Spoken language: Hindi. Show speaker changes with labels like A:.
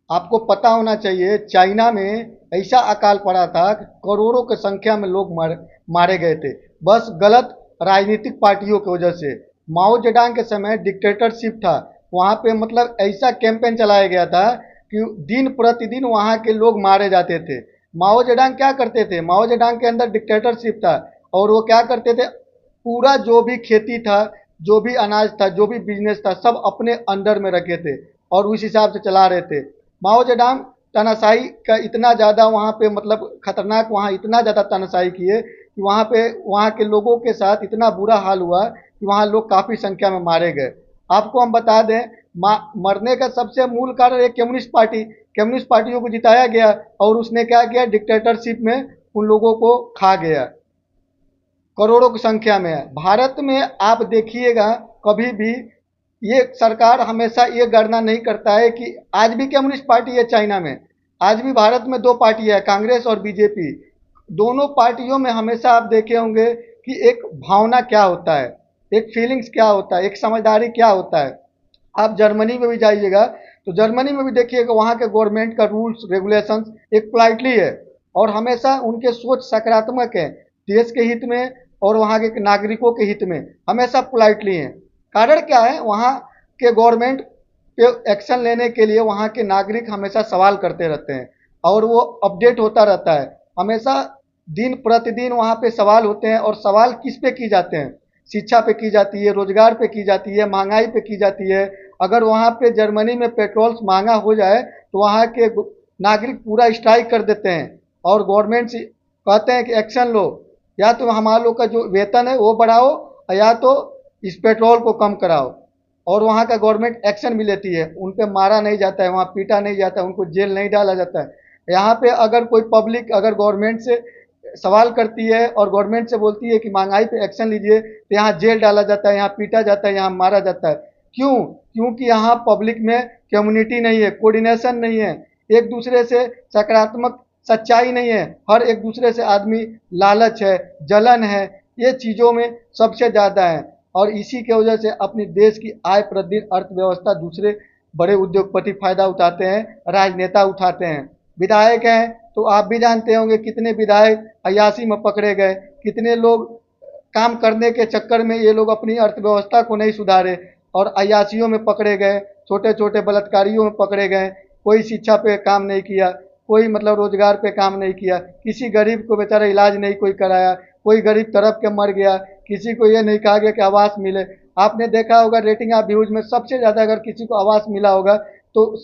A: आपको पता होना चाहिए, चाइना में ऐसा अकाल पड़ा था कि करोड़ों की संख्या में लोग मारे गए थे, बस गलत राजनीतिक पार्टियों की वजह से। माओ जेडांग के समय डिक्टेटरशिप था, वहाँ पे मतलब ऐसा कैंपेन चलाया गया था कि दिन प्रतिदिन वहाँ के लोग मारे जाते थे। माओ जेडांग क्या करते थे, माओ जेडांग के अंदर डिक्टेटरशिप था, और वो क्या करते थे, पूरा जो भी खेती था, जो भी अनाज था, जो भी बिजनेस था, सब अपने अंडर में रखे थे और उस हिसाब से चला रहे थे। माओ जेडांग तानाशाही का इतना ज़्यादा वहाँ पे मतलब खतरनाक, वहाँ इतना ज़्यादा तानाशाही किए कि वहाँ पे वहाँ के लोगों के साथ इतना बुरा हाल हुआ कि वहाँ लोग काफ़ी संख्या में मारे गए। आपको हम बता दें, मरने का सबसे मूल कारण एक कम्युनिस्ट पार्टियों को जिताया गया और उसने क्या किया, डिक्टेटरशिप में उन लोगों को खा गया, करोड़ों की संख्या में है। भारत में आप देखिएगा, कभी भी ये सरकार हमेशा ये गणना नहीं करता है कि आज भी कम्युनिस्ट पार्टी है चाइना में, आज भी भारत में दो पार्टी है, कांग्रेस और बीजेपी। दोनों पार्टियों में हमेशा आप देखे होंगे कि एक भावना क्या होता है, एक फीलिंग्स क्या होता है, एक समझदारी क्या होता है। आप जर्मनी में भी जाइएगा तो जर्मनी में भी देखिएगा, वहाँ के गवर्नमेंट का रूल्स रेगुलेशंस एक पोलाइटली है और हमेशा उनके सोच सकारात्मक है, देश के हित में और वहाँ के नागरिकों के हित में हमेशा पोलाइटली हैं। कारण क्या है, वहाँ के गवर्नमेंट पे एक्शन लेने के लिए वहाँ के नागरिक हमेशा सवाल करते रहते हैं और वो अपडेट होता रहता है हमेशा। दिन प्रतिदिन वहाँ पे सवाल होते हैं और सवाल किस पे की जाते हैं, शिक्षा पे की जाती है, रोजगार पे की जाती है, महंगाई पे की जाती है। अगर वहाँ पे जर्मनी में पेट्रोल महंगा हो जाए तो वहाँ के नागरिक पूरा स्ट्राइक कर देते हैं और गवर्नमेंट से कहते हैं कि एक्शन लो, या तो हमारे लोग का जो वेतन है वो बढ़ाओ या तो इस पेट्रोल को कम कराओ। और वहाँ का गवर्नमेंट एक्शन भी लेती है, उन पे मारा नहीं जाता है, वहाँ पीटा नहीं जाता है, उनको जेल नहीं डाला जाता है। यहाँ पे अगर कोई पब्लिक अगर गवर्नमेंट से सवाल करती है और गवर्नमेंट से बोलती है कि महंगाई पे एक्शन लीजिए, तो यहाँ जेल डाला जाता है, यहाँ पीटा जाता है, यहाँ मारा जाता है। क्यों? क्योंकि यहाँ पब्लिक में कम्युनिटी नहीं है, कोऑर्डिनेशन नहीं है, एक दूसरे से सकारात्मक सच्चाई नहीं है, हर एक दूसरे से आदमी लालच है, जलन है, ये चीज़ों में सबसे ज़्यादा है। और इसी के वजह से अपनी देश की आय प्रतिदिन अर्थव्यवस्था दूसरे बड़े उद्योगपति फायदा उठाते हैं, राजनेता उठाते हैं। विधायक हैं तो आप भी जानते होंगे कितने विधायक अय्याशी में पकड़े गए, कितने लोग काम करने के चक्कर में ये लोग अपनी अर्थव्यवस्था को नहीं सुधारे और अय्याशियों में पकड़े गए, छोटे छोटे बलात्कारियों में पकड़े गए। कोई शिक्षा पे काम नहीं किया, कोई मतलब रोजगार पे काम नहीं किया, किसी गरीब को बेचारा इलाज नहीं कोई कराया, कोई गरीब तड़प के मर गया, किसी को ये नहीं कहा गया कि आवास मिले। आपने देखा होगा रेटिंग ऑफ व्यूज में सबसे ज़्यादा अगर किसी को आवास मिला होगा तो